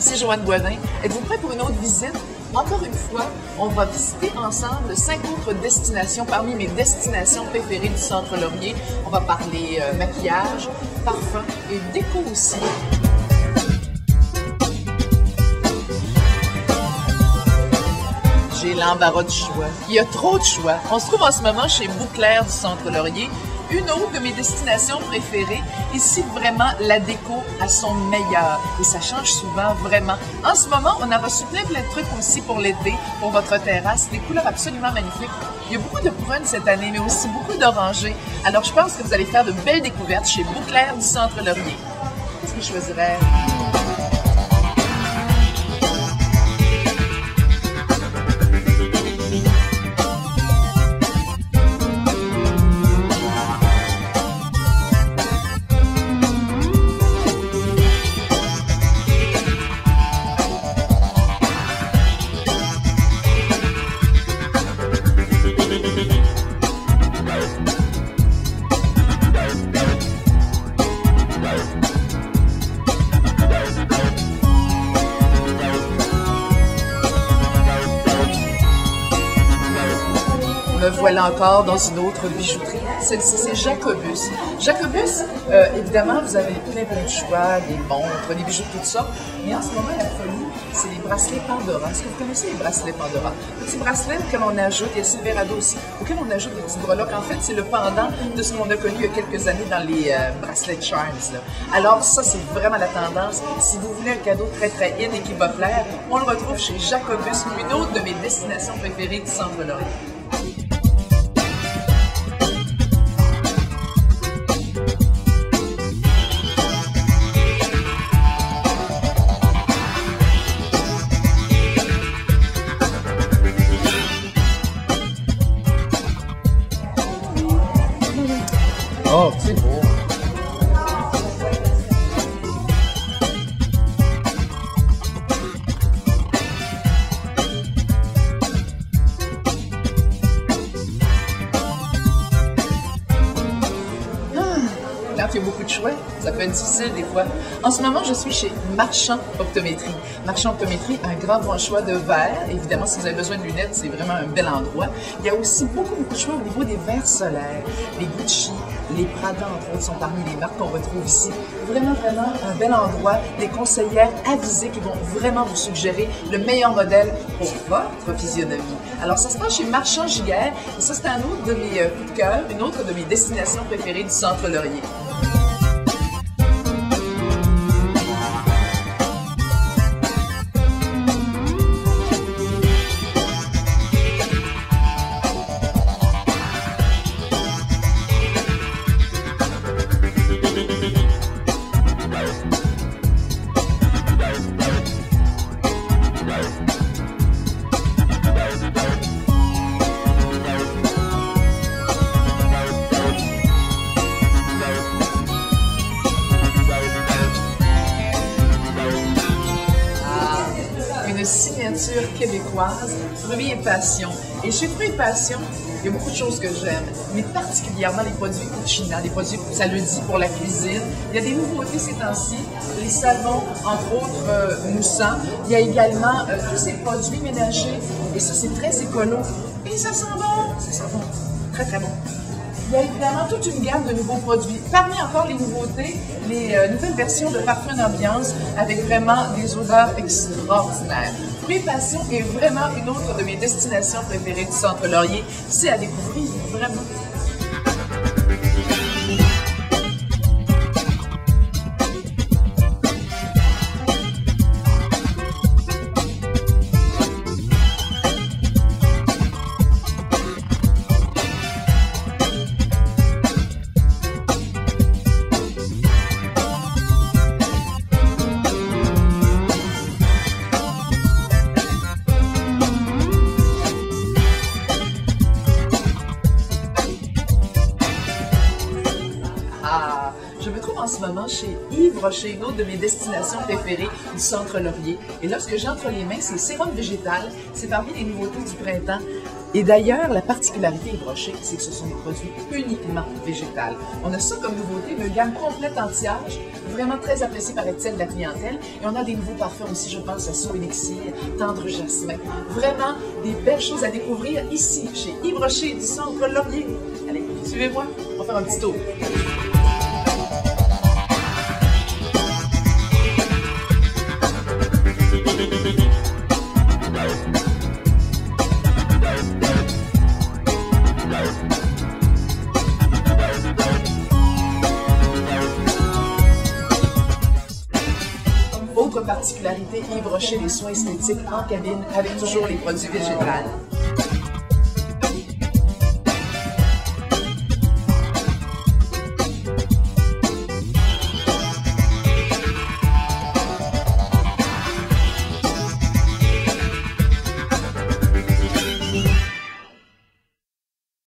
ici Joanne Boivin. Êtes-vous prêts pour une autre visite? Encore une fois, on va visiter ensemble 5 autres destinations parmi mes destinations préférées du Centre Laurier. On va parler maquillage, parfum et déco aussi. J'ai l'embarras du choix. Il y a trop de choix. On se trouve en ce moment chez Bouclair du Centre Laurier, une autre de mes destinations préférées. Ici, vraiment, la déco à son meilleur. Et ça change souvent, vraiment. En ce moment, on a reçu plein de trucs aussi pour l'été, pour votre terrasse. Des couleurs absolument magnifiques. Il y a beaucoup de prunes cette année, mais aussi beaucoup d'orangés. Alors, je pense que vous allez faire de belles découvertes chez Bouclair du Centre Laurier. Qu'est-ce que je choisirais? Me voilà encore dans une autre bijouterie. Celle-ci, c'est Jacobus. Jacobus, évidemment, vous avez plein de choix, des montres, des bijoux, tout ça. Mais en ce moment, la folie, c'est les bracelets Pandora. Est-ce que vous connaissez les bracelets Pandora? Petits bracelets auxquels on ajoute, il y a Silverado aussi, auxquels on ajoute des petits breloques. En fait, c'est le pendant de ce qu'on a connu il y a quelques années dans les bracelets Charms. Là. Alors, ça, c'est vraiment la tendance. Si vous voulez un cadeau très, très in et qui va plaire, on le retrouve chez Jacobus, une autre de mes destinations préférées du Centre Laurier. Oh, c'est beau. Quand il y a beaucoup de choix, ça peut être difficile des fois. En ce moment, je suis chez Marchand Optométrie. Marchand Optométrie, un grand bon choix de verres. Évidemment, si vous avez besoin de lunettes, c'est vraiment un bel endroit. Il y a aussi beaucoup de choix au niveau des verres solaires. Les Gucci, les Prada, entre autres, sont parmi les marques qu'on retrouve ici. Vraiment, vraiment un bel endroit. Des conseillères avisées qui vont vraiment vous suggérer le meilleur modèle pour votre physionomie. Alors, ça se passe chez Marchand Giguère. Et ça, c'est un autre de mes coups de cœur, une autre de mes destinations préférées du Centre Laurier. Une signature québécoise, Fruits et Passion. Et chez Fruits et Passion, il y a beaucoup de choses que j'aime, mais particulièrement les produits Cucina, les produits, ça le dit, pour la cuisine. Il y a des nouveautés ces temps-ci, les savons, entre autres, moussants. Il y a également tous ces produits ménagers, et ça, c'est très écolo. Et ça sent bon, très très bon. Il y a évidemment toute une gamme de nouveaux produits. Parmi encore les nouveautés, les nouvelles versions de parfums d'ambiance avec vraiment des odeurs extraordinaires. Fruits et Passion est vraiment une autre de mes destinations préférées du Centre Laurier. C'est à découvrir, vraiment. Je me trouve en ce moment chez Yves Rocher, une autre de mes destinations préférées du Centre Laurier. Et là, ce que j'ai entre les mains, c'est sérum végétal. C'est parmi les nouveautés du printemps. Et d'ailleurs, la particularité Yves Rocher, c'est que ce sont des produits uniquement végétales. On a ça comme nouveauté, une gamme complète anti-âge, vraiment très appréciée par Étienne de la clientèle. Et on a des nouveaux parfums aussi, je pense à Saut Élixir, Tendre Jasmin. Vraiment des belles choses à découvrir ici, chez Yves Rocher du Centre Laurier. Allez, suivez-moi, on va faire un petit tour. Autre particularité, Yves Rocher, les soins esthétiques en cabine avec toujours les produits végétales.